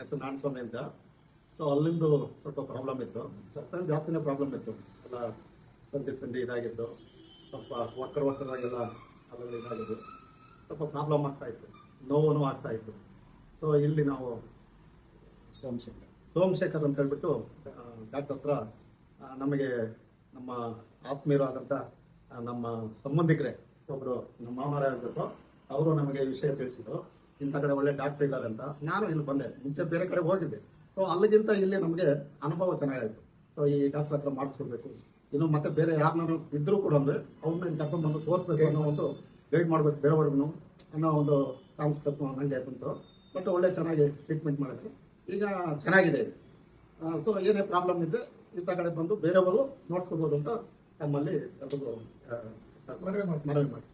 ಹೆಸರು ನಾಣಸ್ವಾಮಿ ಅಂತ. ಸೊ ಅಲ್ಲಿಂದು ಸ್ವಲ್ಪ ಪ್ರಾಬ್ಲಮ್ ಇತ್ತು, ಸ್ವಲ್ಪ ಜಾಸ್ತಿನೇ ಪ್ರಾಬ್ಲಮ್ ಇತ್ತು. ಎಲ್ಲ ಸಂಧಿ ಇದಾಗಿತ್ತು, ಸ್ವಲ್ಪ ವಕ್ಕರವಾಗೆಲ್ಲ ಅಲ್ಲೆಲ್ಲ ಇದಾಗಿದ್ದು, ಸ್ವಲ್ಪ ಪ್ರಾಬ್ಲಮ್ ಆಗ್ತಾ ಇತ್ತು, ನೋವು ಆಗ್ತಾ ಇತ್ತು. ಸೊ ಇಲ್ಲಿ ನಾವು ಸೋಮಶೇಖರ್ ಅಂತ ಹೇಳ್ಬಿಟ್ಟು ಡಾಕ್ಟರ್ ಹತ್ರ ನಮಗೆ ನಮ್ಮ ಆತ್ಮೀಯರಾದಂಥ ನಮ್ಮ ಸಂಬಂಧಿಕರೇ ಒಬ್ಬರು ನಮ್ಮ ಮಾಮರ ಹೇಳ್ಬಿಟ್ಟು ಅವರು ನಮಗೆ ವಿಷಯ ತಿಳಿಸಿದ್ರು. ಇಂಥ ಕಡೆ ಒಳ್ಳೆ ಡಾಕ್ಟರ್ ಇದ್ದಾರೆ ಅಂತ. ನಾನು ಇಲ್ಲಿ ಬಂದೆ, ಮುಂಚೆ ಬೇರೆ ಕಡೆ ಹೋಗಿದ್ದೆ. ಸೊ ಅಲ್ಲಿಗಿಂತ ಇಲ್ಲಿ ನಮಗೆ ಅನುಭವ ಚೆನ್ನಾಗಾಯಿತು. ಸೊ ಈ ಡಾಕ್ಟರ್ ಹತ್ರ ಮಾಡಿಸ್ಕೊಡ್ಬೇಕು, ಇನ್ನು ಮತ್ತೆ ಬೇರೆ ಯಾರನ್ನಾರು ಇದ್ರೂ ಕೂಡ ಅಂದ್ರೆ ಅವ್ರನ್ನ ಇಲ್ಲಿ ಕರ್ಕೊಂಡು ಬಂದು ತೋರಿಸ್ಬೇಕು ಅನ್ನೋ ಒಂದು ಗೈಡ್ ಮಾಡಬೇಕು ಬೇರೆಯವ್ರಿಗೂ ಅನ್ನೋ ಒಂದು ಕಾನ್ಸೆಪ್ಟ್ ನನಗೆ ಬಂತು. ಬಟ್ ಒಳ್ಳೆ ಚೆನ್ನಾಗಿ ಟ್ರೀಟ್ಮೆಂಟ್ ಮಾಡಿದ್ರು, ಈಗ ಚೆನ್ನಾಗಿದೆ. ಸೊ ಏನೇ ಪ್ರಾಬ್ಲಮ್ ಇದ್ದರೆ ಇಂಥ ಕಡೆ ಬಂದು ಬೇರೆಯವರು ನೋಡ್ಸ್ಕೋಬೋದು ಅಂತ ತಮ್ಮಲ್ಲಿ ಮನವಿ ಮಾಡಿ